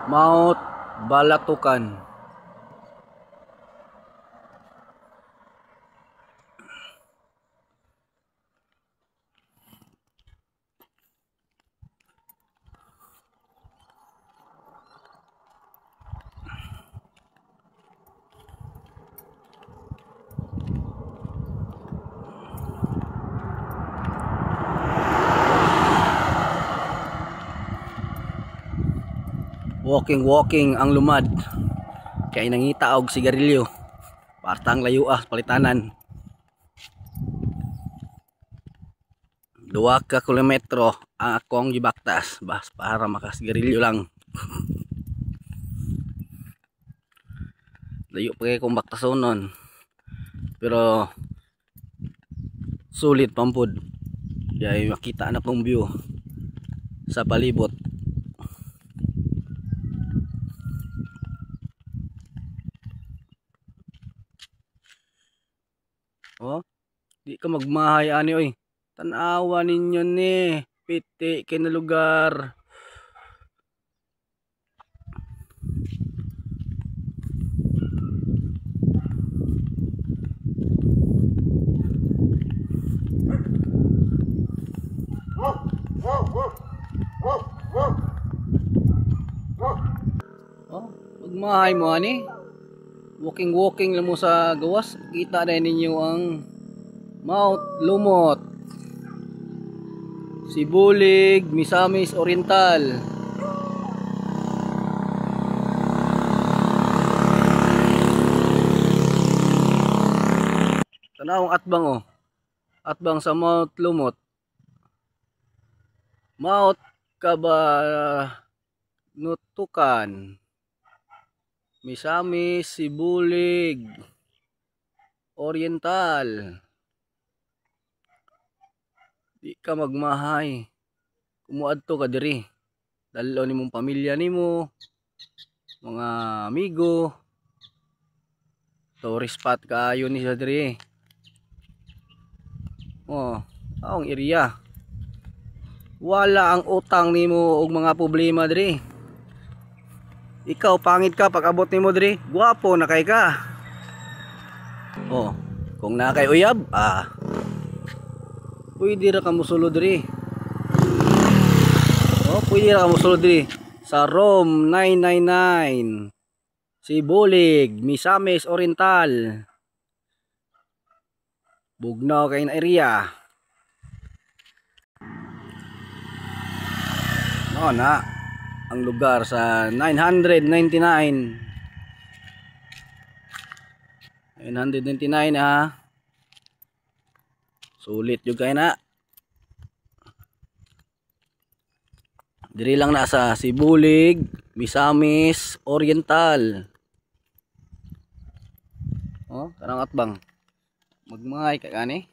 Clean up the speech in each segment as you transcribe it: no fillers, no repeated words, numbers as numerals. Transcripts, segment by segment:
Mount Balatukan. Walking ang lumad. Kaya nangita og sigarilyo. Partang layo palitanan. 2 ka kilometro ang akong gibaktas bas para makasigarilyo lang. Layo pa kay kong baktasonon. Pero sulit pampud. Kaya makita na kong view sa palibot. Oh, di ka magmahay ani oy. Tanawa ninyo ni piti kina lugar. Oh, magmahay mo ani. Walking lang mo sa gawas. Kita na ninyo ang Mount Lumot, Sibulig, Misamis Oriental. Tanawang atbang oh. Atbang sa Mount Lumot. Mount Kabanutukan, Misamis, Sibulig, Oriental. Di ka magmahay. Kumuadto ka diri. Dalo nimong pamilya nimo, mga amigo. Tourist spot kaayo ni sa diri. Oh, ang area. Wala ang utang nimo og mga problema diri. Ikaw pangit ka pag abot nimo diri, guwapo na kay ka. Oh, kung na kay uyab, pwede ra ka mosulod diri. Oh, pwede ra ka mosulod diri sa Room 999. Sibulig, Misamis Oriental. Bugnaw kay na area. Oh na ang lugar sa 999 sulit yung kaya na diri lang na sa Sibulig, Misamis Oriental. Oh, karang atbang magmay ka kani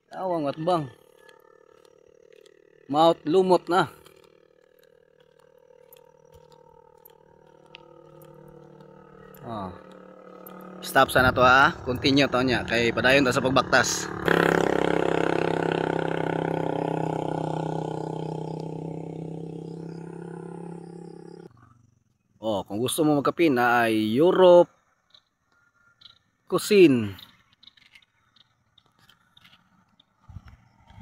tawang atbang Mount Lumot na. Oh. Stop sana to continue to nya kay padayon ta sa pagbaktas. Oh, kung gusto mo magkape na ay Europe Cuisine.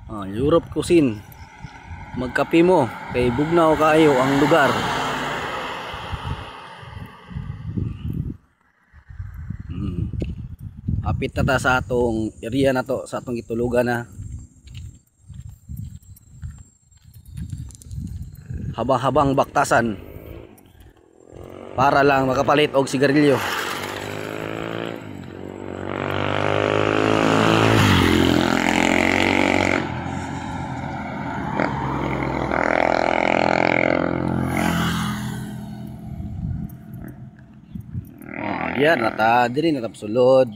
Oh, Europe Cuisine. Magkape mo kay bugnaw kaayo ang lugar. Hapit na ta sa atong area na to, sa atong gitulugan na. Habang-habang baktasan para lang makapalit og sigarilyo. Yan nata diri na tapsulod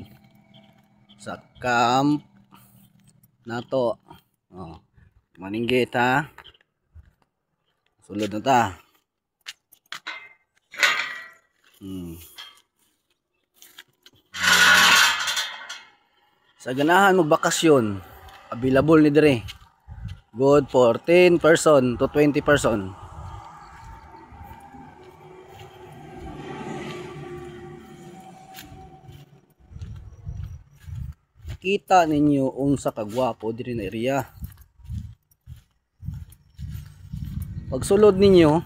sa camp nato. Oh, maninggit ha. Sulod na ta. Sa ganahan magbakasyon, available ni dire. Good for 10 person to 20 person. Kita ninyo unsa kagwapo diri na area. Pag sulod ninyo,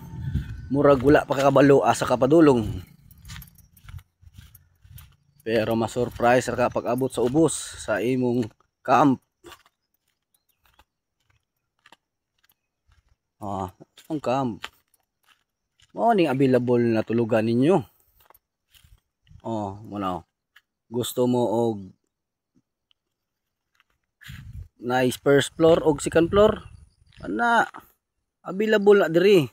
murag wala pa kakabalo asa kapadulong. Pero ma-surprise ra ka pag abot sa ubos sa imong camp. Ang camp. Mao ning available na tulugan ninyo. Muna. Gusto mo og nice first floor o second floor? Ana, available na diri.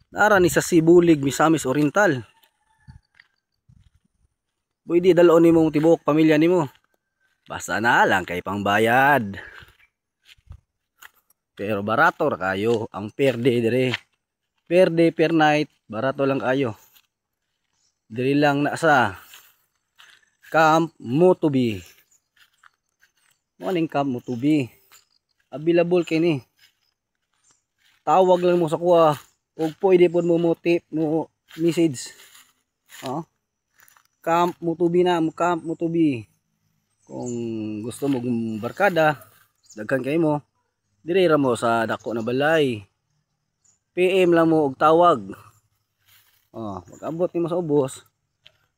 Nara ni sa Sibulig, Misamis Oriental. Pwede dalon nimo tibok pamilya nimo. Basta na lang kay pangbayad. Pero barato ra kayo ang per day diri. Per day per night, barato lang kayo. Diri lang na sa Camp Motubi. Morning Camp Motubi. Available kini. Tawag lang mo sa kuha ug pwede pod mo tip mo message. Camp Motubi na, Camp Motubi. Kung gusto mo barkada, daghan kay mo, diri ra mo sa dako na balay. PM lang mo og tawag. Mag-abot nimo sa ubos.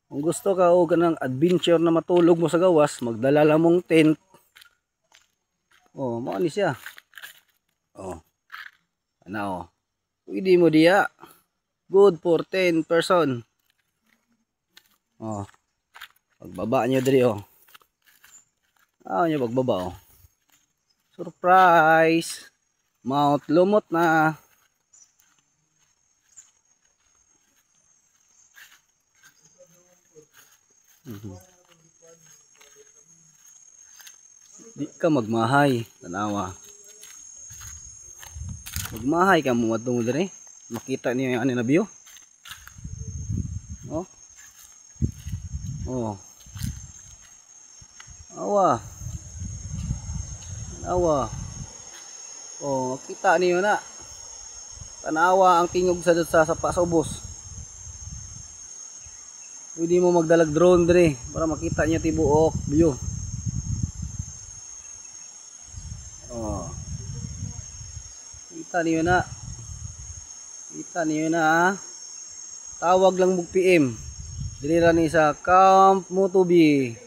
Kung gusto ka og kanang adventure na matulog mo sa gawas, magdala lang mong tent. Mao ni siya. Pwede mo diya. Good for 10 person. Pagbaba nyo diri nyo pagbaba Surprise! Mount Lumot na. Di ka magmahay, tanawa. Magmahay ka mo madung diri. Makita niyo yung ano na view. Awa. Kita niyo na. Tanawa ang tingog sa ubos. Pwede mo magdalag drone diri para makita niyo tibuok view. Kita niyo na. Tawag lang mo PM. Dili ra ni sa Camp Motubi.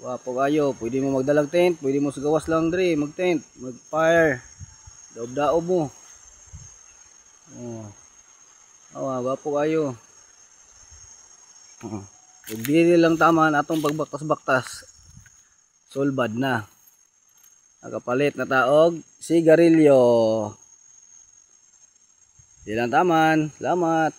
Wapo kayo, pwede mo magdalag tent, pwede mo sa gawas lang diri mag-tent, mag-fire. Daob-daob mo. Wapo kayo. Ug dili lang taman atong pagbaktas-baktas. Solbad na. Nakapalit na taog sigarilyo. Di lang taman. Salamat.